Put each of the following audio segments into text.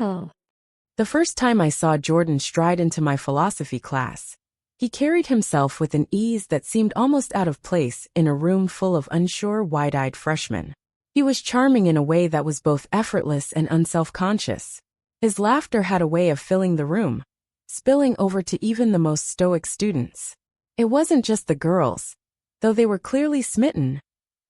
Oh. The first time I saw Jordan stride into my philosophy class, he carried himself with an ease that seemed almost out of place in a room full of unsure, wide-eyed freshmen. He was charming in a way that was both effortless and unself-conscious. His laughter had a way of filling the room, spilling over to even the most stoic students. It wasn't just the girls. Though they were clearly smitten,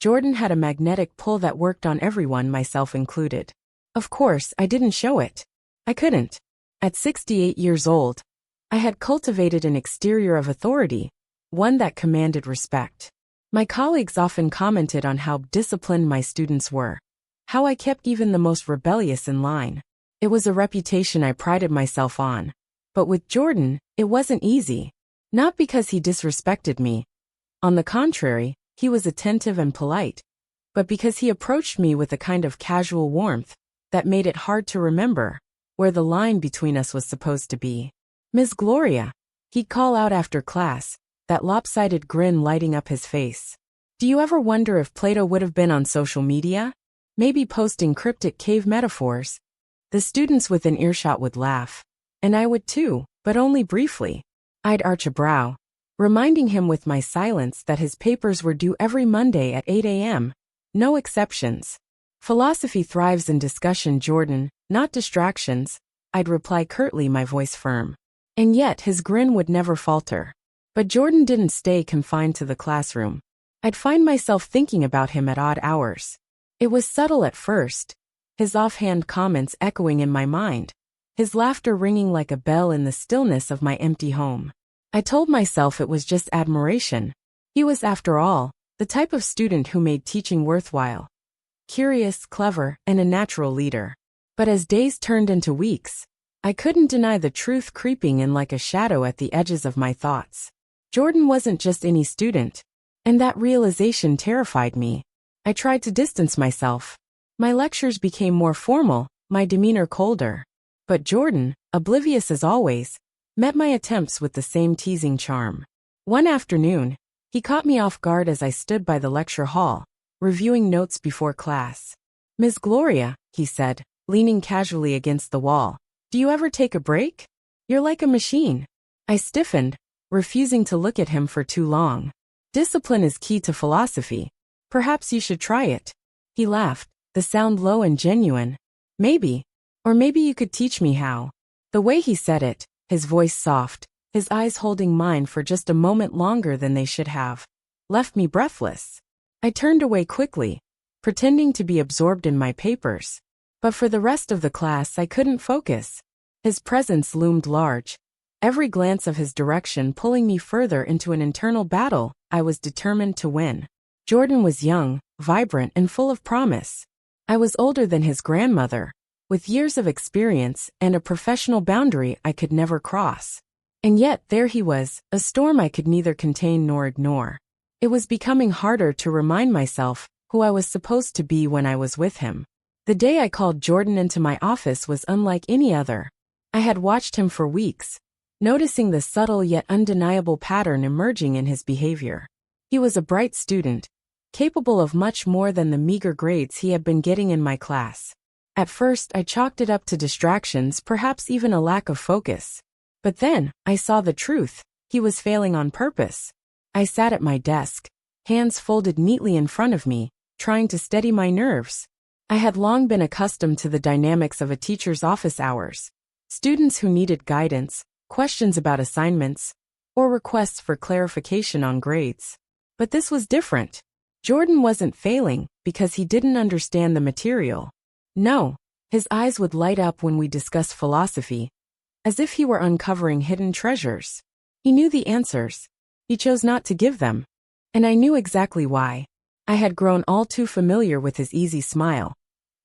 Jordan had a magnetic pull that worked on everyone, myself included. Of course, I didn't show it. I couldn't. At 68 years old, I had cultivated an exterior of authority, one that commanded respect. My colleagues often commented on how disciplined my students were, how I kept even the most rebellious in line. It was a reputation I prided myself on. But with Jordan, it wasn't easy. Not because he disrespected me. On the contrary, he was attentive and polite. But because he approached me with a kind of casual warmth that made it hard to remember where the line between us was supposed to be. "Miss Gloria," he'd call out after class, that lopsided grin lighting up his face. Do you ever wonder if Plato would have been on social media? Maybe posting cryptic cave metaphors? The students within earshot would laugh. And I would too, but only briefly. I'd arch a brow, reminding him with my silence that his papers were due every Monday at 8 a.m. No exceptions. Philosophy thrives in discussion, Jordan, not distractions, I'd reply curtly, my voice firm. And yet his grin would never falter. But Jordan didn't stay confined to the classroom. I'd find myself thinking about him at odd hours. It was subtle at first, his offhand comments echoing in my mind, his laughter ringing like a bell in the stillness of my empty home. I told myself it was just admiration. He was, after all, the type of student who made teaching worthwhile. Curious, clever, and a natural leader. But as days turned into weeks, I couldn't deny the truth creeping in like a shadow at the edges of my thoughts. Jordan wasn't just any student, and that realization terrified me. I tried to distance myself. My lectures became more formal, my demeanor colder. But Jordan, oblivious as always, met my attempts with the same teasing charm. One afternoon, he caught me off guard as I stood by the lecture hall, reviewing notes before class. "Miss Gloria," he said, leaning casually against the wall, "do you ever take a break? You're like a machine." I stiffened, refusing to look at him for too long. "Discipline is key to philosophy. Perhaps you should try it." He laughed, the sound low and genuine. "Maybe. Or maybe you could teach me how." The way he said it, his voice soft, his eyes holding mine for just a moment longer than they should have, left me breathless. I turned away quickly, pretending to be absorbed in my papers. But for the rest of the class I couldn't focus. His presence loomed large, every glance of his direction pulling me further into an internal battle I was determined to win. Jordan was young, vibrant, and full of promise. I was older than his grandmother, with years of experience and a professional boundary I could never cross. And yet there he was, a storm I could neither contain nor ignore. It was becoming harder to remind myself who I was supposed to be when I was with him. The day I called Jordan into my office was unlike any other. I had watched him for weeks, noticing the subtle yet undeniable pattern emerging in his behavior. He was a bright student, capable of much more than the meager grades he had been getting in my class. At first I chalked it up to distractions, perhaps even a lack of focus. But then, I saw the truth. He was failing on purpose. I sat at my desk, hands folded neatly in front of me, trying to steady my nerves. I had long been accustomed to the dynamics of a teacher's office hours. Students who needed guidance, questions about assignments, or requests for clarification on grades. But this was different. Jordan wasn't failing because he didn't understand the material. No, his eyes would light up when we discussed philosophy, as if he were uncovering hidden treasures. He knew the answers. He chose not to give them. And I knew exactly why. I had grown all too familiar with his easy smile,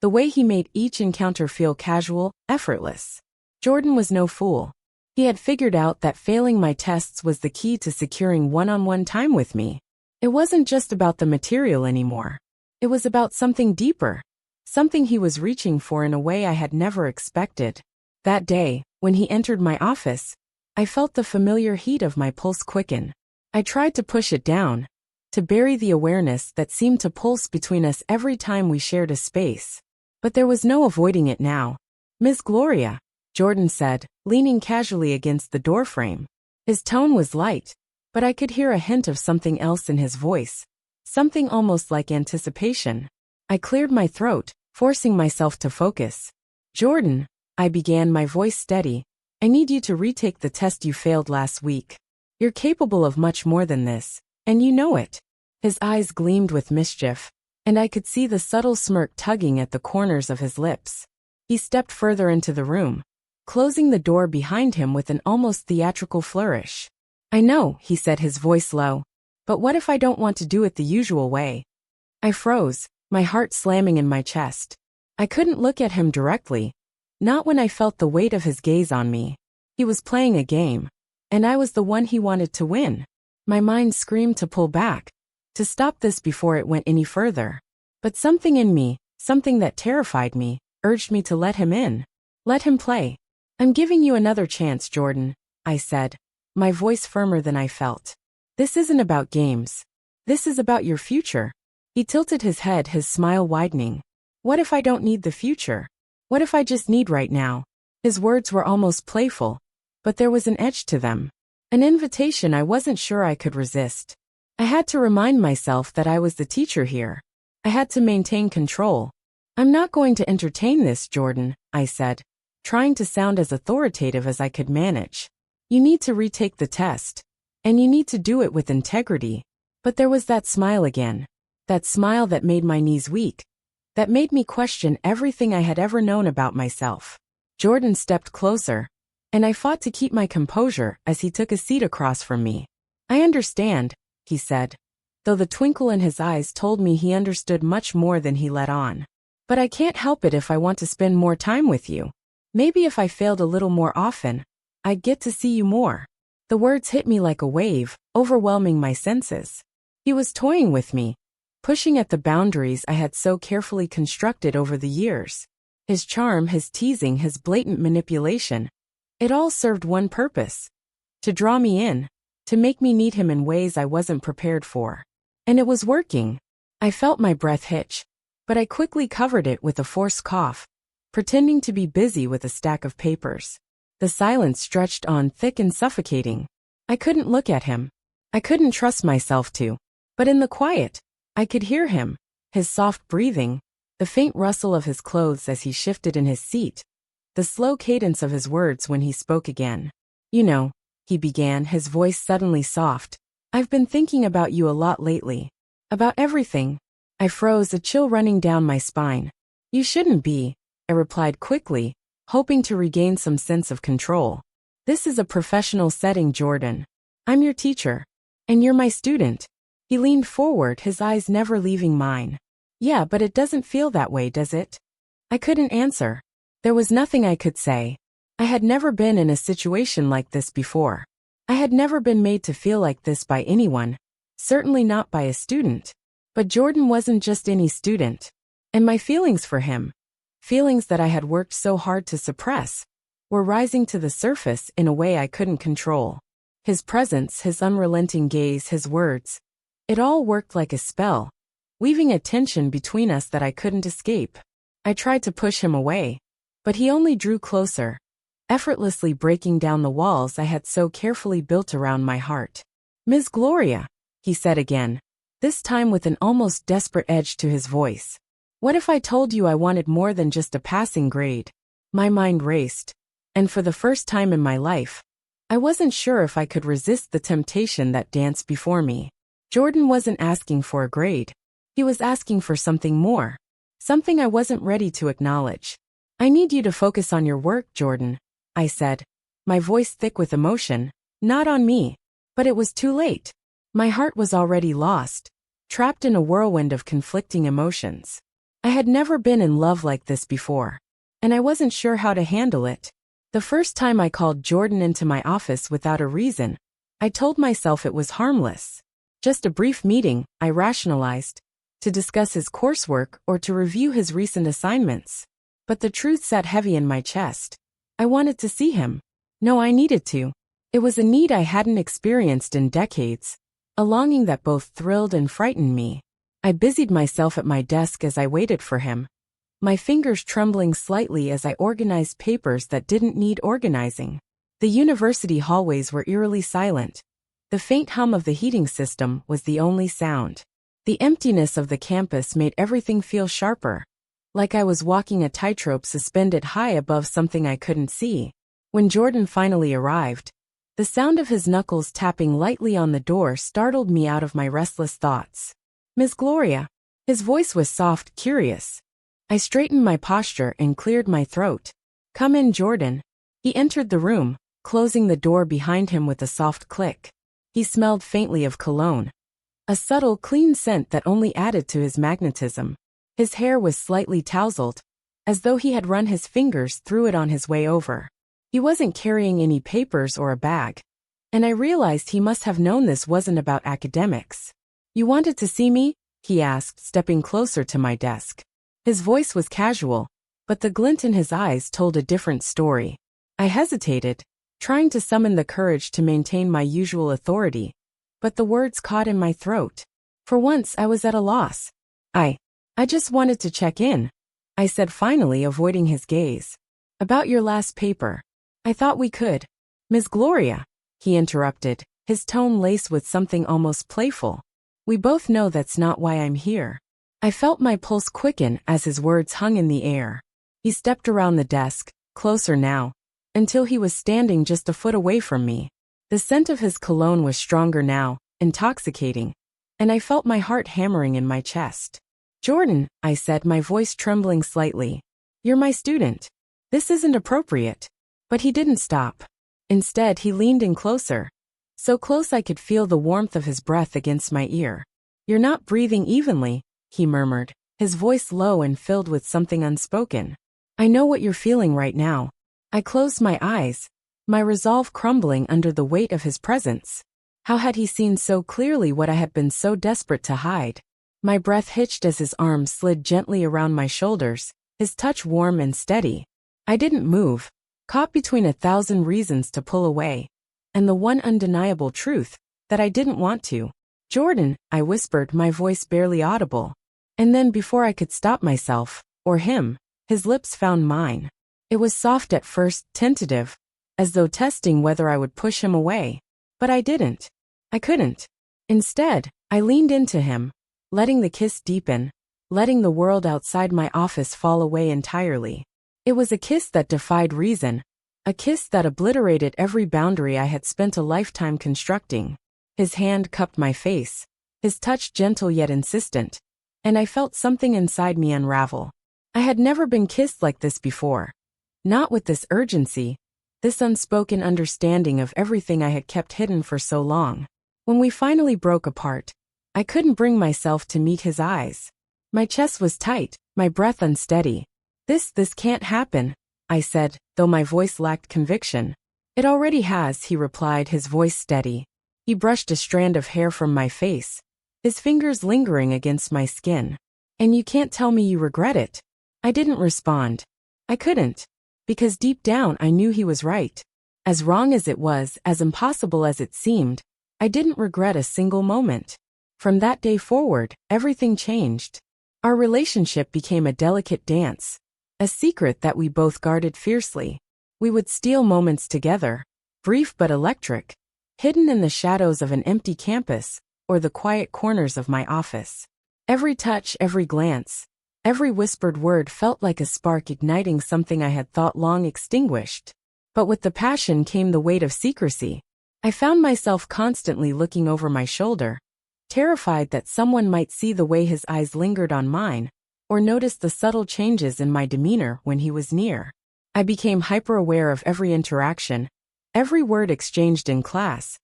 the way he made each encounter feel casual, effortless. Jordan was no fool. He had figured out that failing my tests was the key to securing one-on-one time with me. It wasn't just about the material anymore. It was about something deeper, something he was reaching for in a way I had never expected. That day, when he entered my office, I felt the familiar heat of my pulse quicken. I tried to push it down, to bury the awareness that seemed to pulse between us every time we shared a space. But there was no avoiding it now. Miss Gloria, Jordan said, leaning casually against the doorframe. His tone was light, but I could hear a hint of something else in his voice, something almost like anticipation. I cleared my throat, forcing myself to focus. Jordan, I began, my voice steady, I need you to retake the test you failed last week. You're capable of much more than this, and you know it. His eyes gleamed with mischief, and I could see the subtle smirk tugging at the corners of his lips. He stepped further into the room, closing the door behind him with an almost theatrical flourish. I know, he said, his voice low, but what if I don't want to do it the usual way? I froze, my heart slamming in my chest. I couldn't look at him directly, not when I felt the weight of his gaze on me. He was playing a game, and I was the one he wanted to win. My mind screamed to pull back, to stop this before it went any further. But something in me, something that terrified me, urged me to let him in. Let him play. I'm giving you another chance, Jordan, I said, my voice firmer than I felt. This isn't about games. This is about your future. He tilted his head, his smile widening. What if I don't need the future? What if I just need right now? His words were almost playful, but there was an edge to them. An invitation I wasn't sure I could resist. I had to remind myself that I was the teacher here. I had to maintain control. I'm not going to entertain this, Jordan, I said, trying to sound as authoritative as I could manage. You need to retake the test, and you need to do it with integrity. But there was that smile again, that smile that made my knees weak, that made me question everything I had ever known about myself. Jordan stepped closer, and I fought to keep my composure as he took a seat across from me. I understand, he said, though the twinkle in his eyes told me he understood much more than he let on. But I can't help it if I want to spend more time with you. Maybe if I failed a little more often, I'd get to see you more. The words hit me like a wave, overwhelming my senses. He was toying with me, pushing at the boundaries I had so carefully constructed over the years. His charm, his teasing, his blatant manipulation. It all served one purpose. To draw me in, to make me need him in ways I wasn't prepared for. And it was working. I felt my breath hitch, but I quickly covered it with a forced cough, pretending to be busy with a stack of papers. The silence stretched on, thick and suffocating. I couldn't look at him. I couldn't trust myself to. But in the quiet, I could hear him, his soft breathing, the faint rustle of his clothes as he shifted in his seat, the slow cadence of his words when he spoke again. You know, he began, his voice suddenly soft, I've been thinking about you a lot lately. About everything. I froze, a chill running down my spine. You shouldn't be, I replied quickly, hoping to regain some sense of control. This is a professional setting, Jordan. I'm your teacher. And you're my student. He leaned forward, his eyes never leaving mine. Yeah, but it doesn't feel that way, does it? I couldn't answer. There was nothing I could say. I had never been in a situation like this before. I had never been made to feel like this by anyone, certainly not by a student. But Jordan wasn't just any student. And my feelings for him, feelings that I had worked so hard to suppress, were rising to the surface in a way I couldn't control. His presence, his unrelenting gaze, his words, it all worked like a spell, weaving a tension between us that I couldn't escape. I tried to push him away, but he only drew closer, effortlessly breaking down the walls I had so carefully built around my heart. Miss Gloria, he said again, this time with an almost desperate edge to his voice. What if I told you I wanted more than just a passing grade? My mind raced, and for the first time in my life, I wasn't sure if I could resist the temptation that danced before me. Jordan wasn't asking for a grade. He was asking for something more, something I wasn't ready to acknowledge. I need you to focus on your work, Jordan, I said, my voice thick with emotion. Not on me. But it was too late. My heart was already lost, trapped in a whirlwind of conflicting emotions. I had never been in love like this before, and I wasn't sure how to handle it. The first time I called Jordan into my office without a reason, I told myself it was harmless. Just a brief meeting, I rationalized, to discuss his coursework or to review his recent assignments. But the truth sat heavy in my chest. I wanted to see him. No, I needed to. It was a need I hadn't experienced in decades, a longing that both thrilled and frightened me. I busied myself at my desk as I waited for him, my fingers trembling slightly as I organized papers that didn't need organizing. The university hallways were eerily silent. The faint hum of the heating system was the only sound. The emptiness of the campus made everything feel sharper, like I was walking a tightrope suspended high above something I couldn't see. When Jordan finally arrived, the sound of his knuckles tapping lightly on the door startled me out of my restless thoughts. "Miss Gloria." His voice was soft, curious. I straightened my posture and cleared my throat. "Come in, Jordan." He entered the room, closing the door behind him with a soft click. He smelled faintly of cologne, a subtle, clean scent that only added to his magnetism. His hair was slightly tousled, as though he had run his fingers through it on his way over. He wasn't carrying any papers or a bag, and I realized he must have known this wasn't about academics. "You wanted to see me?" he asked, stepping closer to my desk. His voice was casual, but the glint in his eyes told a different story. I hesitated, trying to summon the courage to maintain my usual authority, but the words caught in my throat. For once I was at a loss. I just wanted to check in," I said finally, avoiding his gaze. "About your last paper. I thought we could." "Miss Gloria," he interrupted, his tone laced with something almost playful. "We both know that's not why I'm here." I felt my pulse quicken as his words hung in the air. He stepped around the desk, closer now, until he was standing just a foot away from me. The scent of his cologne was stronger now, intoxicating, and I felt my heart hammering in my chest. "Jordan," I said, my voice trembling slightly, "you're my student. This isn't appropriate." But he didn't stop. Instead, he leaned in closer, so close I could feel the warmth of his breath against my ear. "You're not breathing evenly," he murmured, his voice low and filled with something unspoken. "I know what you're feeling right now." I closed my eyes, my resolve crumbling under the weight of his presence. How had he seen so clearly what I had been so desperate to hide? My breath hitched as his arm slid gently around my shoulders, his touch warm and steady. I didn't move, caught between 1,000 reasons to pull away, and the one undeniable truth, that I didn't want to. "Jordan," I whispered, my voice barely audible. And then before I could stop myself, or him, his lips found mine. It was soft at first, tentative, as though testing whether I would push him away. But I didn't. I couldn't. Instead, I leaned into him, letting the kiss deepen, letting the world outside my office fall away entirely. It was a kiss that defied reason, a kiss that obliterated every boundary I had spent a lifetime constructing. His hand cupped my face, his touch gentle yet insistent, and I felt something inside me unravel. I had never been kissed like this before. Not with this urgency, this unspoken understanding of everything I had kept hidden for so long. When we finally broke apart, I couldn't bring myself to meet his eyes. My chest was tight, my breath unsteady. This can't happen," I said, though my voice lacked conviction. "It already has," he replied, his voice steady. He brushed a strand of hair from my face, his fingers lingering against my skin. "And you can't tell me you regret it?" I didn't respond. I couldn't, because deep down I knew he was right. As wrong as it was, as impossible as it seemed, I didn't regret a single moment. From that day forward, everything changed. Our relationship became a delicate dance, a secret that we both guarded fiercely. We would steal moments together, brief but electric, hidden in the shadows of an empty campus or the quiet corners of my office. Every touch, every glance, every whispered word felt like a spark igniting something I had thought long extinguished. But with the passion came the weight of secrecy. I found myself constantly looking over my shoulder, terrified that someone might see the way his eyes lingered on mine, or notice the subtle changes in my demeanor when he was near. I became hyper-aware of every interaction, every word exchanged in class,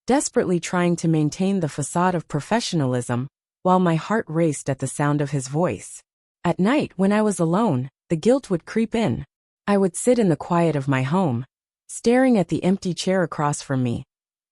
desperately trying to maintain the facade of professionalism, while my heart raced at the sound of his voice. At night, when I was alone, the guilt would creep in. I would sit in the quiet of my home, staring at the empty chair across from me,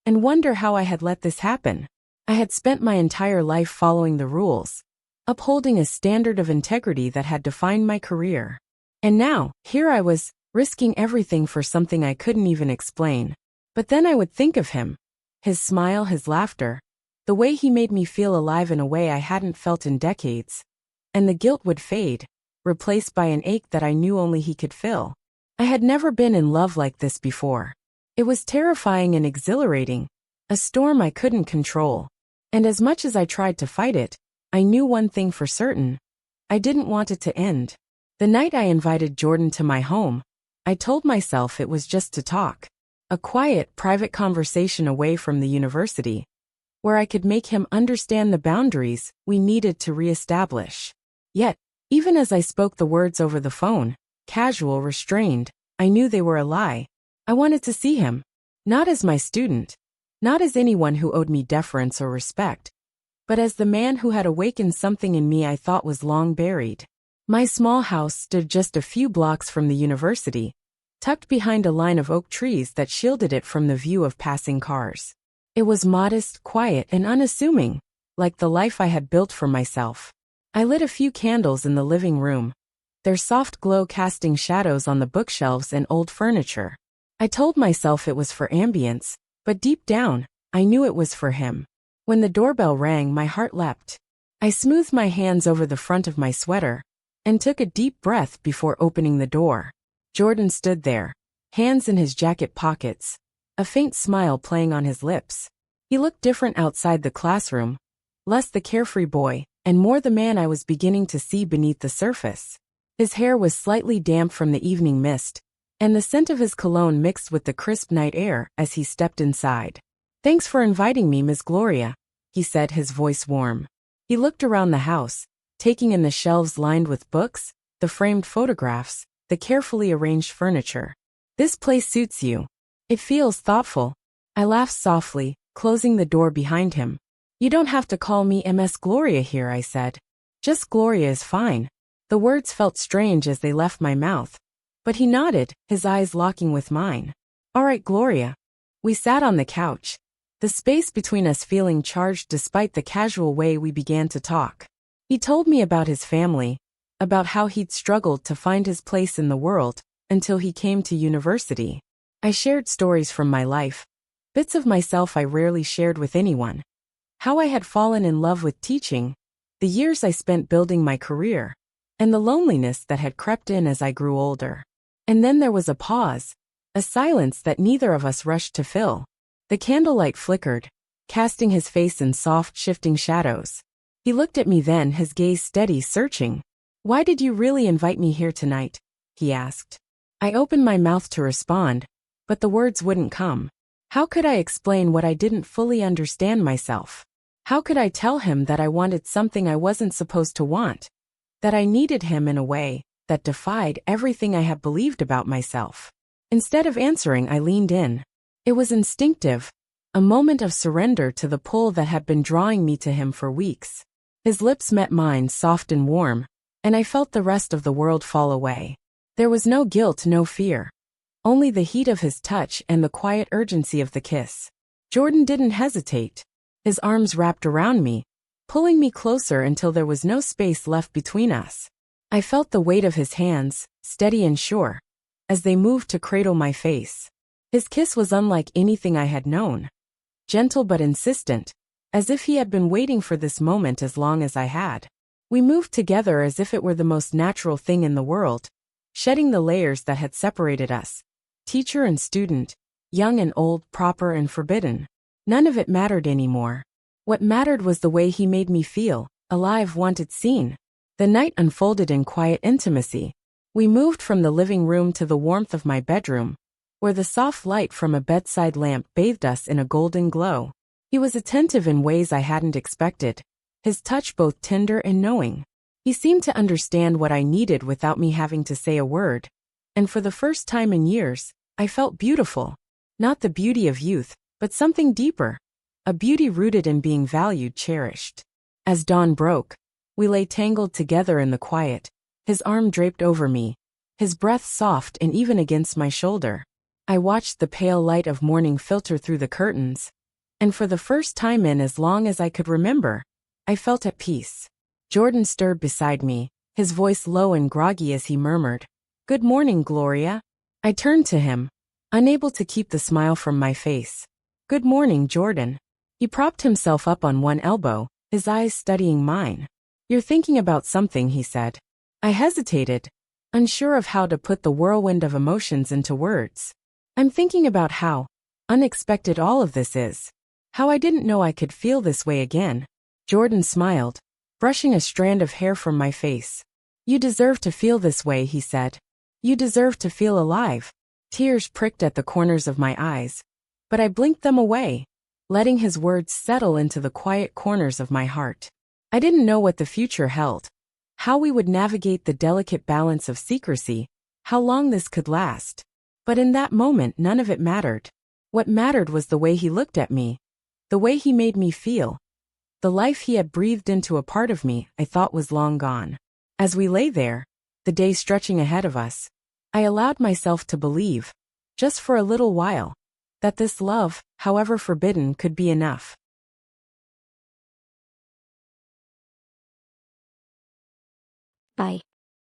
and wonder how I had let this happen. I had spent my entire life following the rules, upholding a standard of integrity that had defined my career. And now, here I was, risking everything for something I couldn't even explain. But then I would think of him, his smile, his laughter, the way he made me feel alive in a way I hadn't felt in decades, and the guilt would fade, replaced by an ache that I knew only he could fill. I had never been in love like this before. It was terrifying and exhilarating, a storm I couldn't control. And as much as I tried to fight it, I knew one thing for certain. I didn't want it to end. The night I invited Jordan to my home, I told myself it was just to talk. A quiet, private conversation away from the university, where I could make him understand the boundaries we needed to reestablish. Yet, even as I spoke the words over the phone, casual, restrained, I knew they were a lie. I wanted to see him, not as my student, not as anyone who owed me deference or respect, but as the man who had awakened something in me I thought was long buried. My small house stood just a few blocks from the university, tucked behind a line of oak trees that shielded it from the view of passing cars. It was modest, quiet, and unassuming, like the life I had built for myself. I lit a few candles in the living room, their soft glow casting shadows on the bookshelves and old furniture. I told myself it was for ambience, but deep down, I knew it was for him. When the doorbell rang, my heart leapt. I smoothed my hands over the front of my sweater and took a deep breath before opening the door. Jordan stood there, hands in his jacket pockets, a faint smile playing on his lips. He looked different outside the classroom, less the carefree boy, and more the man I was beginning to see beneath the surface. His hair was slightly damp from the evening mist, and the scent of his cologne mixed with the crisp night air as he stepped inside. "Thanks for inviting me, Miss Gloria," he said, his voice warm. He looked around the house, taking in the shelves lined with books, the framed photographs, the carefully arranged furniture. "This place suits you. It feels thoughtful." I laughed softly, closing the door behind him. "You don't have to call me Ms. Gloria here," I said. "Just Gloria is fine." The words felt strange as they left my mouth, but he nodded, his eyes locking with mine. "All right, Gloria." We sat on the couch, the space between us feeling charged despite the casual way we began to talk. He told me about his family, about how he'd struggled to find his place in the world until he came to university. I shared stories from my life, bits of myself I rarely shared with anyone. How I had fallen in love with teaching, the years I spent building my career, and the loneliness that had crept in as I grew older. And then there was a pause, a silence that neither of us rushed to fill. The candlelight flickered, casting his face in soft, shifting shadows. He looked at me then, his gaze steady, searching. "Why did you really invite me here tonight?" he asked. I opened my mouth to respond, but the words wouldn't come. How could I explain what I didn't fully understand myself? How could I tell him that I wanted something I wasn't supposed to want? That I needed him in a way that defied everything I had believed about myself? Instead of answering, I leaned in. It was instinctive, a moment of surrender to the pull that had been drawing me to him for weeks. His lips met mine, soft and warm, and I felt the rest of the world fall away. There was no guilt, no fear. Only the heat of his touch and the quiet urgency of the kiss. Jordan didn't hesitate. His arms wrapped around me, pulling me closer until there was no space left between us. I felt the weight of his hands, steady and sure, as they moved to cradle my face. His kiss was unlike anything I had known. Gentle but insistent, as if he had been waiting for this moment as long as I had. We moved together as if it were the most natural thing in the world, shedding the layers that had separated us. Teacher and student, young and old, proper and forbidden. None of it mattered anymore. What mattered was the way he made me feel, alive, wanted, seen. The night unfolded in quiet intimacy. We moved from the living room to the warmth of my bedroom, where the soft light from a bedside lamp bathed us in a golden glow. He was attentive in ways I hadn't expected, his touch both tender and knowing. He seemed to understand what I needed without me having to say a word. And for the first time in years, I felt beautiful. Not the beauty of youth, but something deeper. A beauty rooted in being valued, cherished. As dawn broke, we lay tangled together in the quiet, his arm draped over me, his breath soft and even against my shoulder. I watched the pale light of morning filter through the curtains, and for the first time in as long as I could remember, I felt at peace. Jordan stirred beside me, his voice low and groggy as he murmured, "Good morning, Gloria." I turned to him, unable to keep the smile from my face. "Good morning, Jordan." He propped himself up on one elbow, his eyes studying mine. "You're thinking about something," he said. I hesitated, unsure of how to put the whirlwind of emotions into words. I'm thinking about how unexpected all of this is. How I didn't know I could feel this way again. Jordan smiled, brushing a strand of hair from my face. You deserve to feel this way, he said. You deserve to feel alive. Tears pricked at the corners of my eyes, but I blinked them away, letting his words settle into the quiet corners of my heart. I didn't know what the future held, how we would navigate the delicate balance of secrecy, how long this could last. But in that moment, none of it mattered. What mattered was the way he looked at me, the way he made me feel, the life he had breathed into a part of me I thought was long gone. As we lay there, the day stretching ahead of us, I allowed myself to believe, just for a little while, that this love, however forbidden, could be enough. Bye.